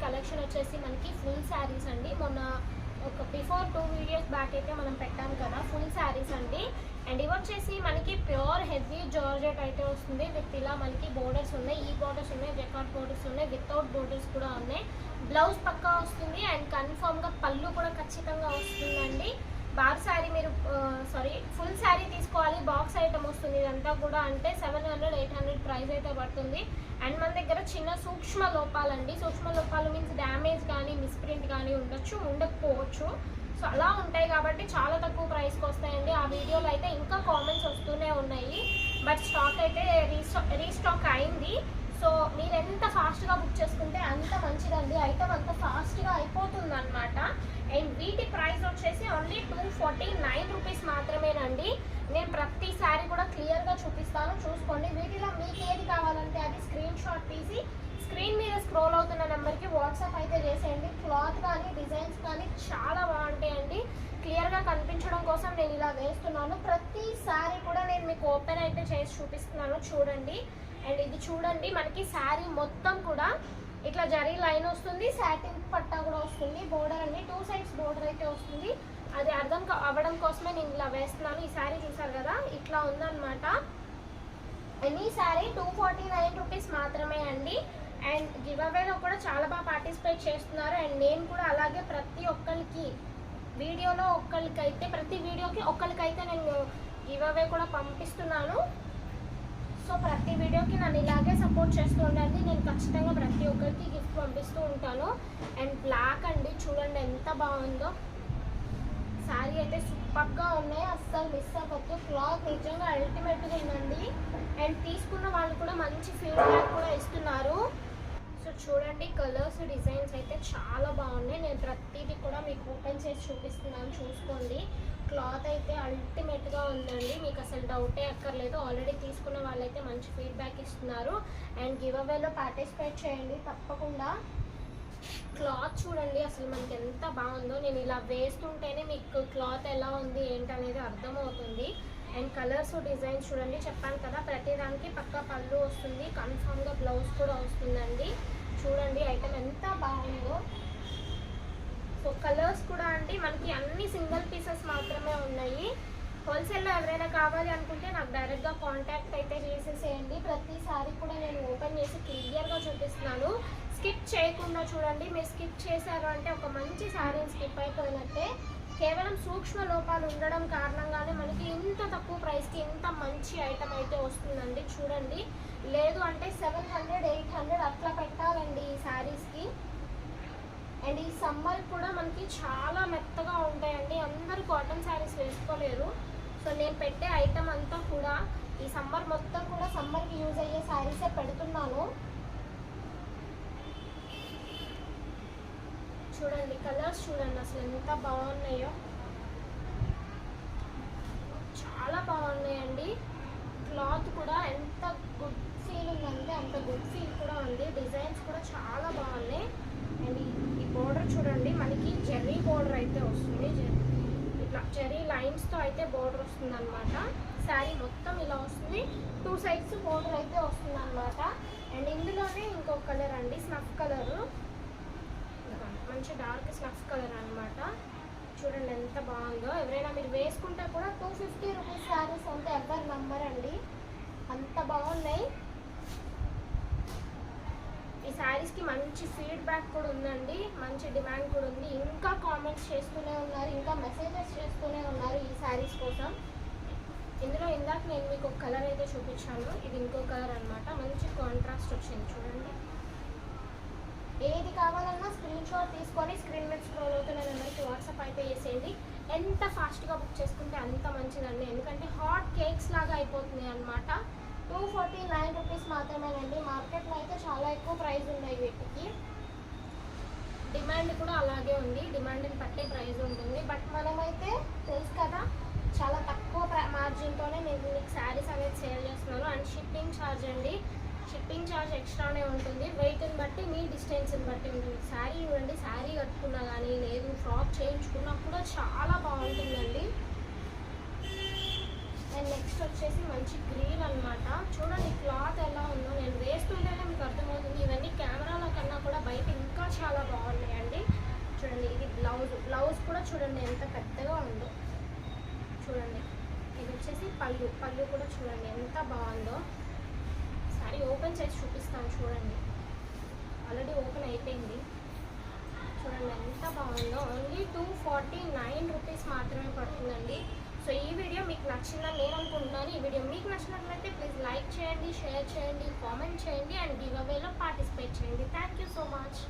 Collection వచ్చేసి మనకి full saris అండి. మొన్న ఒక బిఫోర్ 2 వీడియోస్ బ్యాక్ అయితే మనం పెట్టాం కదా, ఫుల్ శారీస్ అండి. అండ్ ఇవి వచ్చేసి మనకి ప్యూర్ హెవీ జార్జెట్ అయితే వస్తుంది. విత్ ఇలా మనకి బోర్డర్స్ ఉన్నాయి, ఈ బోర్డర్స్ ఉన్నాయి, జకార్డ్ బోర్డర్స్ ఉన్నాయి, వితౌట్ బోర్డర్స్ కూడా ఉన్నాయి. బ్లౌజ్ పక్కా వస్తుంది అండ్ కన్ఫర్మ్గా పళ్ళు కూడా ఖచ్చితంగా వస్తుందండి. బార్ శారీ మీరు ఫుల్ శారీ తీసుకోవాలి, బాక్స్ ఐటమ్ వస్తుంది. ఇదంతా కూడా అంటే 700-800 ప్రైస్ అయితే పడుతుంది. అండ్ మన దగ్గర చిన్న సూక్ష్మ లోపాలండి. సూక్ష్మ లోపాలు మీన్స్ డ్యామేజ్ కానీ మిస్ప్రింట్ కానీ ఉండొచ్చు, ఉండకపోవచ్చు. సో అలా ఉంటాయి కాబట్టి చాలా తక్కువ ప్రైస్కి వస్తాయండి. ఆ వీడియోలో అయితే ఇంకా కామెంట్స్ వస్తూనే ఉన్నాయి, బట్ స్టాక్ అయితే రీస్టాక్ అయింది. సో మీరు ఎంత ఫాస్ట్గా బుక్ చేసుకుంటే అంత మంచిదండి. ఐటమ్ అంత ఫాస్ట్గా అయిపోతుంది అనమాట. అండ్ వీటి ప్రైస్ వచ్చేసి ఓన్లీ 249 రూపీస్ మాత్రమేనండి. నేను ప్రతి శారీ కూడా క్లియర్గా చూపిస్తాను, చూసుకోండి. వీటిలో మీకు ఏది కావాలంటే అది స్క్రీన్ షాట్ తీసి స్క్రీన్ మీద స్క్రోల్ అవుతున్న నెంబర్కి వాట్సాప్ అయితే చేసేయండి. క్లాత్ కానీ డిజైన్స్ కానీ చాలా బాగుంటాయండి. క్లియర్గా కనిపించడం కోసం నేను ఇలా వేస్తున్నాను. ప్రతి శారీ కూడా నేను మీకు ఓపెన్ అయితే చేసి చూపిస్తున్నాను, చూడండి. అండ్ ఇది చూడండి, మనకి శారీ మొత్తం కూడా ఇట్లా జరీ లైన్ వస్తుంది, సాటిన్ పట్టా కూడా వస్తుంది. బోర్డర్ అండి 2 సైడ్స్ బోర్డర్ అయితే వస్తుంది. అది అర్థం అవ్వడం కోసమే నేను ఇలా వేస్తున్నాను. ఈ శారీ చూసారు కదా, ఇట్లా ఉందన్నమాట. అండ్ ఈ శారీ 249 రూపీస్ మాత్రమే అండి. అండ్ గివ్ అవేలో కూడా చాలా బాగా పార్టిసిపేట్ చేస్తున్నారు. అండ్ నేను కూడా అలాగే ప్రతి ఒక్కరికి వీడియోలో ప్రతి వీడియోకి ఒక్కరికైతే నేను గివ్ అవే కూడా పంపిస్తున్నాను. సో ప్రతి వీడియోకి నన్ను ఇలాగే సపోర్ట్ చేస్తూ ఉండండి. నేను ఖచ్చితంగా ప్రతి ఒక్కరికి గిఫ్ట్ పంపిస్తూ ఉంటాను. అండ్ బ్లాక్ అండి, చూడండి ఎంత బాగుందో. శారీ అయితే సూపర్గా ఉన్నాయి, అస్సలు మిస్ అవ్వద్దు. క్లాత్ నిజంగా అల్టిమేట్గా ఉందండి. అండ్ తీసుకున్న వాళ్ళు కూడా మంచి ఫీడ్బ్యాక్ కూడా ఇస్తున్నారు. సో చూడండి, కలర్స్ డిజైన్స్ అయితే చాలా బాగున్నాయి. నేను ప్రతిదీ కూడా మీకు ఓపెన్ చేసి చూపిస్తున్నాను, చూసుకోండి. క్లాత్ అయితే అల్టిమేట్గా ఉందండి, మీకు అసలు డౌటే అక్కర్లేదు. ఆల్రెడీ తీసుకున్న వాళ్ళైతే మంచి ఫీడ్బ్యాక్ ఇస్తున్నారు. అండ్ గివ్ అవేలో పార్టిసిపేట్ చేయండి తప్పకుండా. క్లాత్ చూడండి అసలు మనకి ఎంత బాగుందో. నేను ఇలా వేస్తుంటేనే మీకు క్లాత్ ఎలా ఉంది ఏంటనేది అర్థమవుతుంది. అండ్ కలర్స్ డిజైన్స్ చూడండి, చెప్పాను కదా ప్రతిదానికి పక్కా పళ్ళు వస్తుంది, కన్ఫామ్గా బ్లౌజ్ కూడా వస్తుందండి. చూడండి ఐటమ్ ఎంత బాగుందో. సో కలర్స్ కూడా అండి మనకి అన్ని సింగిల్ పీసెస్ మాత్రమే ఉన్నాయి. హోల్సేల్లో ఎవరైనా కావాలి అనుకుంటే నాకు డైరెక్ట్గా కాంటాక్ట్ అయితే చేసేసేయండి. ప్రతి సారీ కూడా నేను ఓపెన్ చేసి క్లియర్గా చూపిస్తున్నాను, స్కిప్ చేయకుండా చూడండి. మీరు స్కిప్ చేశారు అంటే ఒక మంచి శారీని స్కిప్ అయిపోయినట్టే. కేవలం సూక్ష్మ లోపాలు ఉండడం కారణంగానే మనకి ఇంత తక్కువ ప్రైస్కి ఇంత మంచి ఐటమ్ అయితే వస్తుందండి. చూడండి, లేదు అంటే 700-800 అట్లా పెట్టాలండి ఈ శారీస్కి. అండ్ ఈ సమ్మర్ కూడా మనకి చాలా మెత్తగా ఉంటాయండి, అందరూ కాటన్ శారీస్ వేసుకోలేరు. సో నేను పెట్టే ఐటమ్ అంతా కూడా ఈ సమ్మర్ మొత్తం కూడా సమ్మర్కి యూజ్ అయ్యే శారీసే పెడుతున్నాను. చూడండి కలర్స్ చూడండి అసలు ఎంత బాగున్నాయో, చాలా బాగున్నాయండి. క్లాత్ కూడా ఎంత గుడ్ ఫీల్ ఉందంటే అంత గుడ్ ఫీల్ కూడా ఉంది. డిజైన్స్ కూడా చాలా బాగున్నాయి. అండ్ ఈ బోర్డర్ చూడండి, మనకి జెర్రీ బోర్డర్ అయితే వస్తుంది. ఇట్లా జెర్రీ లైన్స్తో అయితే బోర్డర్ వస్తుంది అనమాట. శారీ మొత్తం ఇలా వస్తుంది, 2 సైడ్స్ బోర్డర్ అయితే వస్తుంది అనమాట. అండ్ ఇందులోనే ఇంకొక కలర్ అండి, స్నఫ్ కలరు, మంచి డార్క్ స్నఫ్ కలర్ అనమాట. చూడండి ఎంత బాగుందో. ఎవరైనా మీరు వేసుకుంటే కూడా 250 రూపీస్ శారీస్ అంటే ఎవరు నమ్మరండి, అంత బాగున్నాయి. ఈ శారీస్కి మంచి ఫీడ్బ్యాక్ కూడా ఉందండి, మంచి డిమాండ్ కూడా ఉంది. ఇంకా కామెంట్స్ చేస్తూనే ఉన్నారు, ఇంకా మెసేజెస్ చేస్తూనే ఉన్నారు ఈ శారీస్ కోసం. ఇందులో ఇందాక నేను మీకు ఒక కలర్ అయితే చూపించాను, ఇది ఇంకో కలర్ అనమాట. మంచి కాంట్రాస్ట్ వచ్చింది చూడండి. ఏది కావాలన్నా స్క్రీన్ షాట్ తీసుకొని స్క్రీన్ మీద స్క్రోల్ అవుతున్న నెంబర్కి వాట్సాప్ అయితే చేసేయండి. ఎంత ఫాస్ట్గా బుక్ చేసుకుంటే అంత మంచిదండి, ఎందుకంటే హాట్ కేక్స్ లాగా అయిపోతుంది అనమాట. 249 రూపీస్ మాత్రమేనండి. మార్కెట్లో అయితే చాలా ఎక్కువ ప్రైస్ ఉన్నాయి వీటికి, డిమాండ్ కూడా అలాగే ఉంది, డిమాండ్ని బట్టే ప్రైస్ ఉంటుంది. బట్ మనమైతే తెలుసు కదా చాలా తక్కువ మార్జిన్తోనే నేను మీకు శారీస్ అనేది సేల్ చేస్తున్నాను. అండ్ షిప్పింగ్ ఛార్జ్ అండి, షిప్పింగ్ ఛార్జ్ ఎక్స్ట్రానే ఉంటుంది, వెయిట్ని బట్టి మీ డిస్టెన్స్ని బట్టి ఉంటుంది. శారీ ఇవ్వండి, శారీ కట్టుకున్నా కానీ లేదు ఫ్రాక్ చేయించుకున్నా కూడా చాలా బాగుంటుందండి. అండ్ నెక్స్ట్ వచ్చేసి మంచి గ్రీన్ అనమాట. చూడండి క్లాత్ ఎలా ఉందో, నేను వేస్తుంటేనే మీకు అర్థమవుతుంది. ఇవన్నీ కెమెరాలో కన్నా కూడా బయట ఇంకా చాలా చూడండి ఎంత పెద్దగా ఉందో. చూడండి ఇది వచ్చేసి పళ్ళు కూడా చూడండి ఎంత బాగుందో. సారీ ఓపెన్ చేసి చూపిస్తాను చూడండి. ఆల్రెడీ ఓపెన్ అయిపోయింది. చూడండి ఎంత బాగుందో. ఓన్లీ 249 రూపీస్ మాత్రమే పడుతుందండి. సో ఈ వీడియో మీకు నచ్చిందని నేను అనుకుంటున్నాను. ఈ వీడియో మీకు నచ్చినట్లయితే ప్లీజ్ లైక్ చేయండి, షేర్ చేయండి, కామెంట్ చేయండి అండ్ గివ్ అవేలో పార్టిసిపేట్ చేయండి. Thank you so much.